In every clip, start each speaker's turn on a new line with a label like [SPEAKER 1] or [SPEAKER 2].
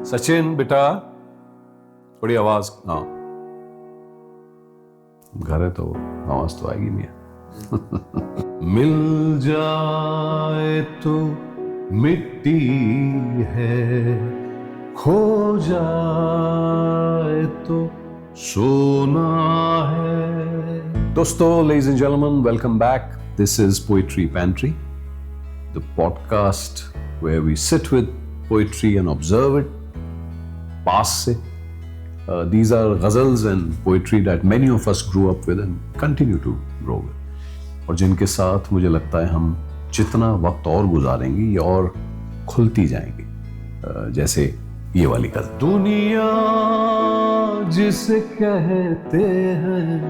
[SPEAKER 1] सचिन बेटा थोड़ी आवाज। हाँ घर है तो आवाज तो आएगी नहीं। मिल जाए तो मिट्टी है, खो जाए तो सोना है। दोस्तों, ladies and gentlemen, welcome back. This is Poetry Pantry, the podcast where we sit with poetry and observe it. Pass se. These are ghazals and poetry that many of us grew up with and continue to grow with. और जिनके साथ मुझे लगता है हम जितना वक्त और गुजारेंगे ये और खुलती जाएंगी। जैसे ये वाली गजल। दुनिया जिसे कहते हैं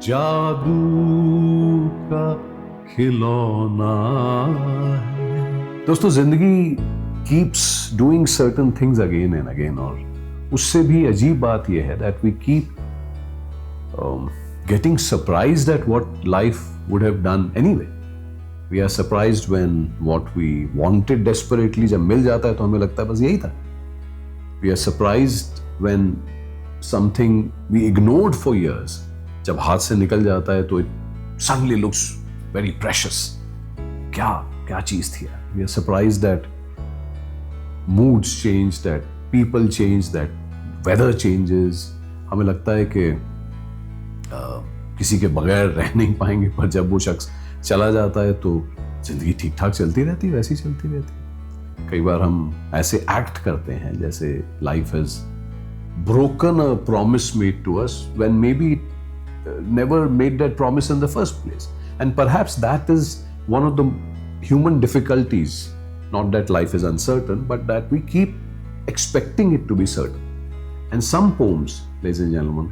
[SPEAKER 1] जादू का खिलौना है। दोस्तों, जिंदगी keeps doing certain things again and again, और उससे भी अजीब बात यह है that we keep getting surprised at what life would have done anyway. We are surprised when what we wanted desperately जब मिल जाता है तो हमें लगता है बस यही था. We are surprised when something we ignored for years जब हाथ से निकल जाता है तो it suddenly looks very precious. क्या चीज थी यार? We are surprised that moods change, that people change, that weather changes. हमें लगता है कि किसी के बगैर रह नहीं पाएंगे, पर जब वो शख्स चला जाता है तो जिंदगी ठीक ठाक चलती रहती, वैसी चलती रहती। कई बार हम ऐसे एक्ट करते हैं जैसे life has broken a promise made to us when maybe it never made that promise in the first place. And perhaps that is one of the human difficulties. Not that life is uncertain, but that we keep expecting it to be certain. And some poems, ladies and gentlemen,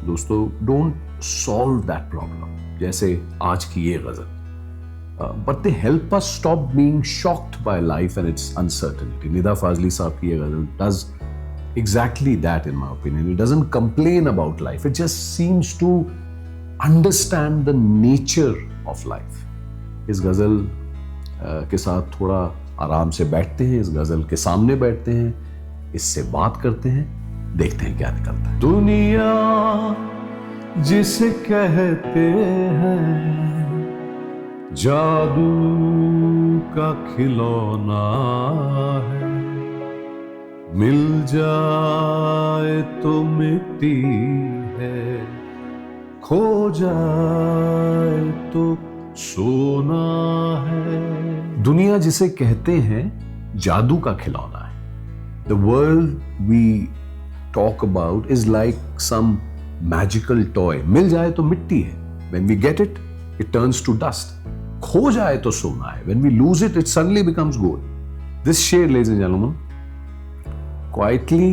[SPEAKER 1] दोस्तों, don't solve that problem. जैसे आज की ये गजल. But they help us stop being shocked by life and its uncertainty. Nida Fazli साहब की ये गजल does exactly that, in my opinion. It doesn't complain about life. It just seems to understand the nature of life. इस गजल के साथ थोड़ा आराम से बैठते हैं, इस गजल के सामने बैठते हैं, इससे बात करते हैं, देखते हैं क्या निकलता है। दुनिया जिसे कहते हैं जादू का खिलौना है, मिल जाए तो मिट्टी है, खो जाए तो सोना है। दुनिया जिसे कहते हैं जादू का खिलौना है। The world we talk about is like some magical toy. मिल जाए तो मिट्टी है. When we get it, it turns to dust. खो जाए तो सोना है. When we lose it, it suddenly becomes gold. This share, ladies and gentlemen, quietly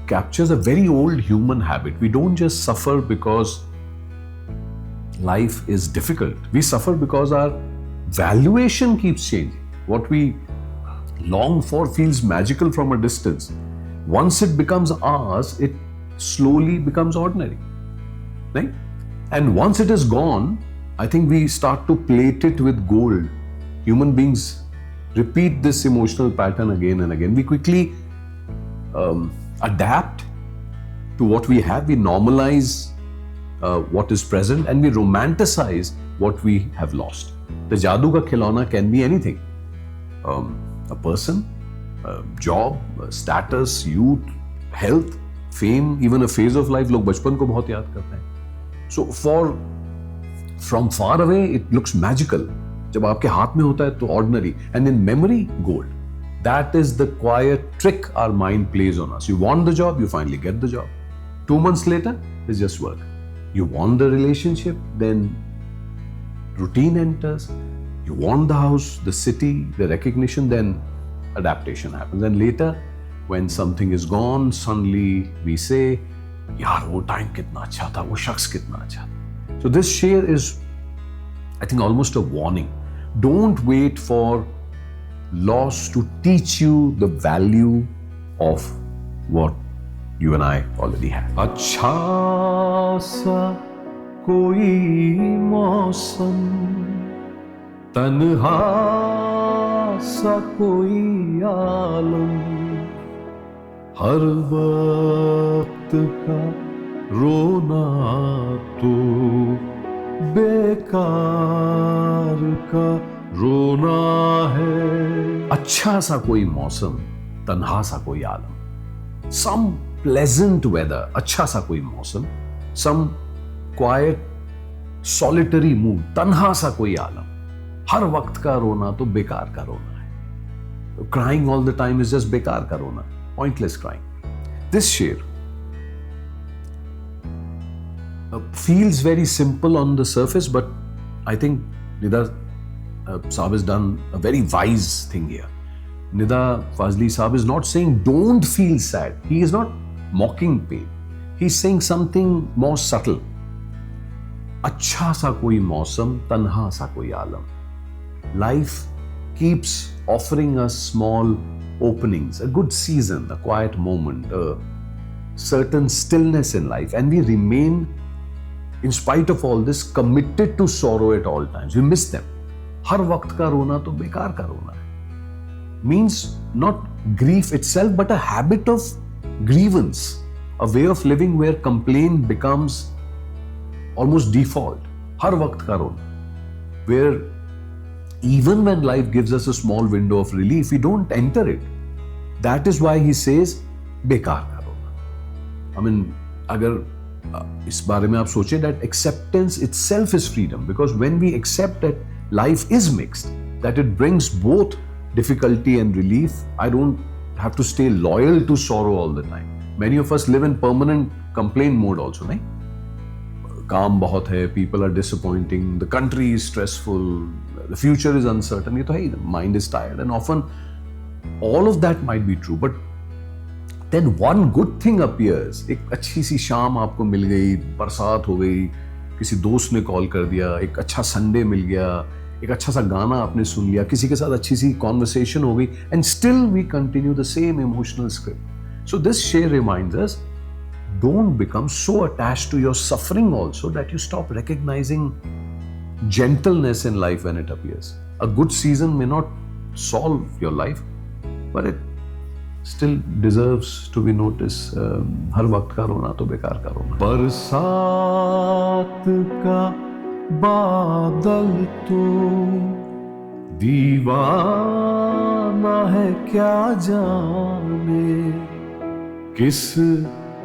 [SPEAKER 1] captures a very old human habit. We don't just suffer because life is difficult. We suffer because our valuation keeps changing. What we long for feels magical from a distance. Once it becomes ours, it slowly becomes ordinary. Right? And once it is gone, I think we start to plate it with gold. Human beings repeat this emotional pattern again and again. We quickly adapt to what we have. We normalize what is present and we romanticize what we have lost. The jadoo ka khilona can be anything. A person, a job, a status, youth, health, fame, even a phase of life. लोग बचपन को बहुत याद करते हैं. So from far away it looks magical. जब आपके हाथ में होता है तो ordinary, and in memory, gold. That is the quiet trick our mind plays on us. You want the job, you finally get the job. 2 months later, it's just work. You want the relationship, then routine enters. You want the house, the city, the recognition, then adaptation happens. And later, when something is gone, suddenly we say, यार वो time कितना अच्छा था, वो शख्स कितना अच्छा था. So this share is, I think, almost a warning. Don't wait for loss to teach you the value of what you and I already have. अच्छा सा कोई मौसम, तन्हा सा कोई आलम, हर वक्त का रोना तो बेकार का रोना है। अच्छा सा कोई मौसम, तन्हा सा कोई आलम। सम प्लेजेंट वेदर, अच्छा सा कोई मौसम, सम क्वाइट सॉलिटरी मूड, तन्हा सा कोई आलम। हर वक्त का रोना तो बेकार का रोना है। Crying all the time is just बेकार का रोना, पॉइंटलेस क्राइंग। दिस शेर feels very simple on the surface, but I think Nida Saab has done a very wise thing here. Nida Fazli Saab is not saying don't feel sad. He is not mocking pain. He's saying something more subtle. अच्छा सा कोई मौसम, तन्हा सा कोई आलम. Life keeps offering us small openings, a good season, a quiet moment, a certain stillness in life, and we remain, in spite of all this, committed to sorrow at all times. We miss them. हर वक्त का रोना तो बेकार का रोना है. Means not grief itself, but a habit of grievance, a way of living where complaint becomes almost default. हर वक्त का रोना, where even when life gives us a small window of relief, we don't enter it. That is why he says बेकार का रोना. I mean, अगर इस बारे में आप सोचें, that acceptance itself is freedom, because when we accept that life is mixed, that it brings both difficulty and relief, I don't have to stay loyal to sorrow all the time. Many of us live in permanent complaint mode also, नहीं? काम बहुत है, people are disappointing, the country is stressful, the future is uncertain, ये तो है ही, the mind is tired, and often all of that might be true, but then one good thing appears. एक अच्छी सी शाम आपको मिल गई, बरसात हो गई, किसी दोस्त ने कॉल कर दिया, एक अच्छा संडे मिल गया, एक अच्छा सा गाना आपने सुन लिया, किसी के साथ अच्छी सी कॉन्वर्सेशन हो गई, and still we continue the same emotional script. So this share reminds us, don't become so attached to your suffering also that you stop recognizing gentleness in life when it appears. A good season may not solve your life, but it still deserves to be noticed. हर वक्त का रोना तो बेकार का रोना. बरसात का बादल तो दीवाना है, क्या जाने किस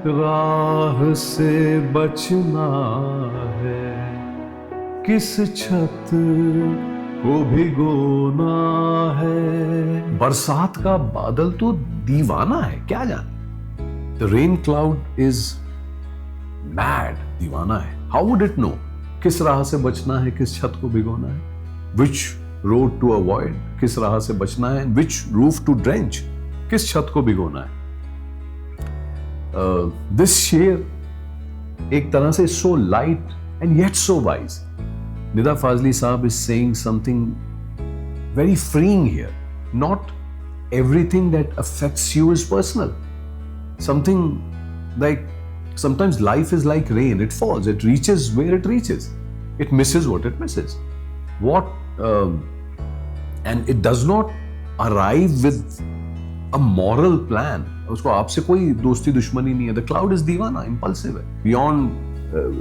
[SPEAKER 1] राह से बचना है, किस छत को भिगोना है. बरसात का बादल तो दीवाना है, क्या जाने. The rain cloud is mad, दीवाना है. How would it know किस राह से बचना है, किस छत को भिगोना है, which road to avoid, किस राह से बचना है, which roof to drench, किस छत को भिगोना है. This शेर एक तरह से so light and yet so wise. Nida Fazli Saab is saying something very freeing here. Not everything that affects you is personal. Something like, sometimes life is like rain. It falls, it reaches where it reaches. It misses what it misses. And it does not arrive with a moral plan. उसको आपसे कोई दोस्ती दुश्मनी नहीं है. The cloud is दीवाना, impulsive, beyond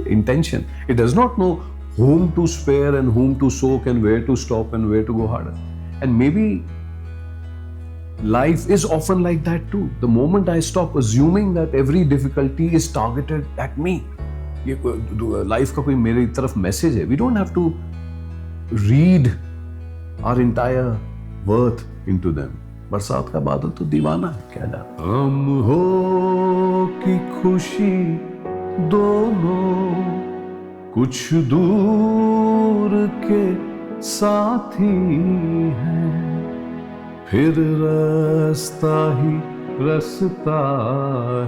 [SPEAKER 1] intention. It does not know whom to spare and whom to soak and where to stop and where to go harder. And maybe life is often like that too. The moment I stop assuming that every difficulty is targeted at me, life का कोई मेरी तरफ message है, we don't have to read our entire worth into them. बरसात का बादल तो दीवाना है, क्या जाने. हम हो कि खुशी दोनों कुछ दूर के साथी हैं, फिर रास्ता ही रास्ता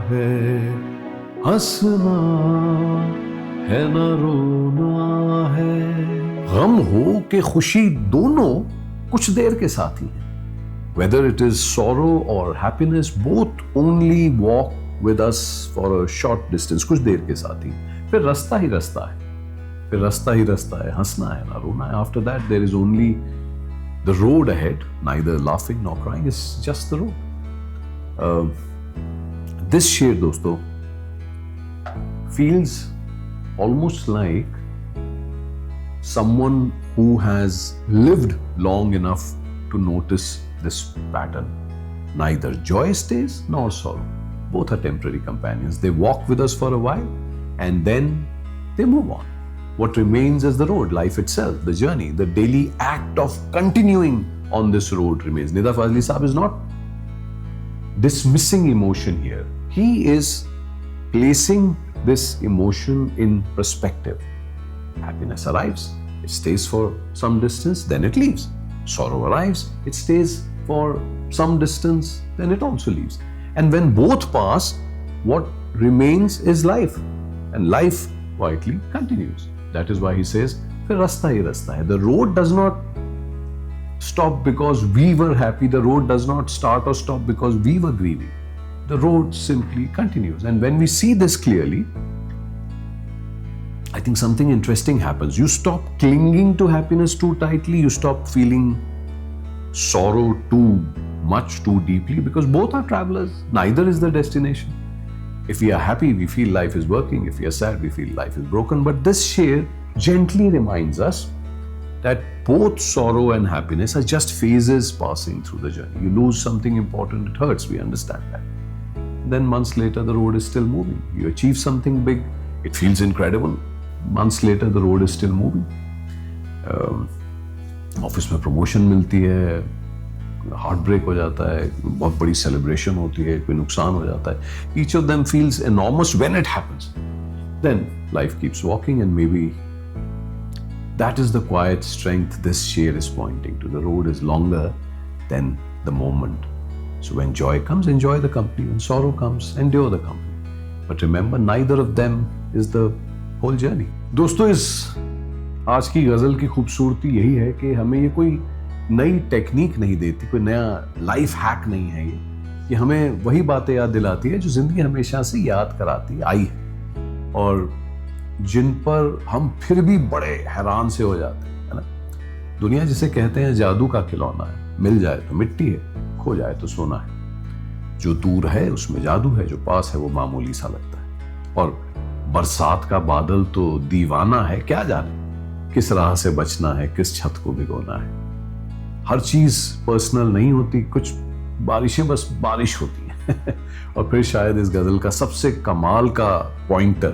[SPEAKER 1] है, हंसना है न रोना है. गम हो के खुशी दोनों कुछ देर के साथी हैं. Whether it is sorrow or happiness, both only walk with us for a short distance. कुछ देर के साथी, फिर रास्ता ही रास्ता है, फिर रास्ता ही रास्ता है, हंसना है ना रोना है. After that there is only the road ahead, neither laughing nor crying, is just the road. This शेर दोस्तों feels almost like someone who has lived long enough to notice this pattern. Neither joy stays nor sorrow. Both are temporary companions. They walk with us for a while and then they move on. What remains is the road, life itself, the journey, the daily act of continuing on this road remains. Nida Fazli Saab is not dismissing emotion here. He is placing this emotion in perspective. Happiness arrives, it stays for some distance, then it leaves. Sorrow arrives, it stays for some distance, then it also leaves. And when both pass, what remains is life. And life quietly continues. That is why he says, "Fir rasta hi rasta hai." The road does not stop because we were happy. The road does not start or stop because we were grieving. The road simply continues. And when we see this clearly, I think something interesting happens. You stop clinging to happiness too tightly. You stop feeling sorrow too much, too deeply, because both are travelers. Neither is the destination. If we are happy, we feel life is working. If we are sad, we feel life is broken. But this share gently reminds us that both sorrow and happiness are just phases passing through the journey. You lose something important, it hurts, we understand that. Then months later, the road is still moving. You achieve something big, it feels incredible. Months later, the road is still moving. Office में promotion मिलती है, heart break हो जाता है, बहुत बड़ी celebration होती है, कोई नुकसान हो जाता है. Each of them feels enormous when it happens. Then life keeps walking, and maybe that is the quiet strength this share is pointing to. The road is longer than the moment. So when joy comes, enjoy the company. When sorrow comes, endure the company. But remember, neither of them is the whole journey. दोस्तों, इस आज की गजल की खूबसूरती यही है कि हमें ये कोई नई टेक्निक नहीं देती, कोई नया लाइफ हैक नहीं है ये हमें वही बातें याद दिलाती है जो जिंदगी हमेशा से याद कराती आई है और जिन पर हम फिर भी बड़े हैरान से हो जाते हैं, है ना. दुनिया जिसे कहते हैं जादू का खिलौना है. मिल जाए तो मिट्टी है, खो जाए तो सोना है. जो दूर है उसमें जादू है, जो पास है वो मामूली सा लगता है. और बरसात का बादल तो दीवाना है, क्या जाने किस राह से बचना है, किस छत को भिगोना है. हर चीज पर्सनल नहीं होती, कुछ बारिशें बस बारिश होती हैं. और फिर शायद इस गजल का सबसे कमाल का पॉइंटर,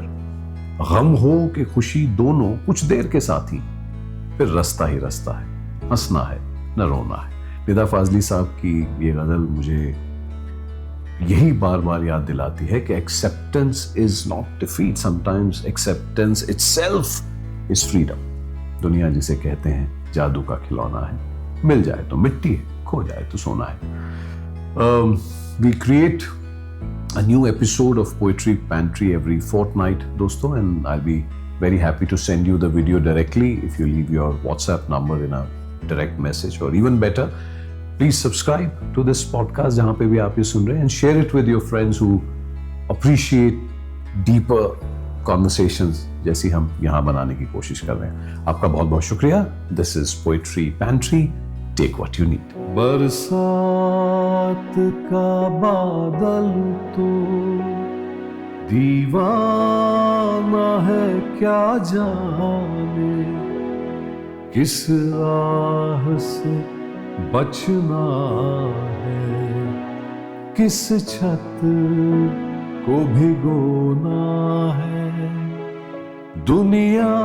[SPEAKER 1] गम हो कि खुशी दोनों कुछ देर के साथ ही, फिर रास्ता ही रास्ता है, हंसना है न रोना है. निदा फाजली साहब की ये गजल मुझे यही बार बार याद दिलाती है कि acceptance is not defeat. Sometimes acceptance itself is freedom. दुनिया जिसे कहते हैं जादू का खिलौना है, मिल जाए तो मिट्टी है, खो जाए तो सोना है. We create a new episode of Poetry Pantry every fortnight, dosto, and I'll be very happy to send you the video directly if you leave your WhatsApp number in a direct message, or even better, please subscribe to this podcast जहाँ पे भी आप ये सुन रहे हैं, and share it with your friends who appreciate deeper conversations जैसी हम यहाँ बनाने की कोशिश कर रहे हैं. आपका बहुत बहुत शुक्रिया. This is Poetry Pantry. Take what you need. बरसात का बादल तो दीवाना है, क्या जाने किस आह से बचना है, किस छत को भिगोना है. दुनिया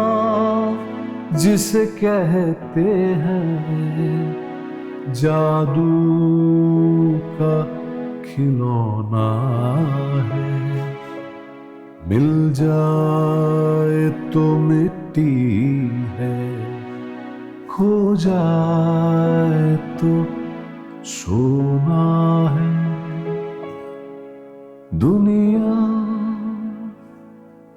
[SPEAKER 1] जिसे कहते हैं जादू का खिलौना है, मिल जाए तो मिट्टी है, खो जाए तो सोना है. दुनिया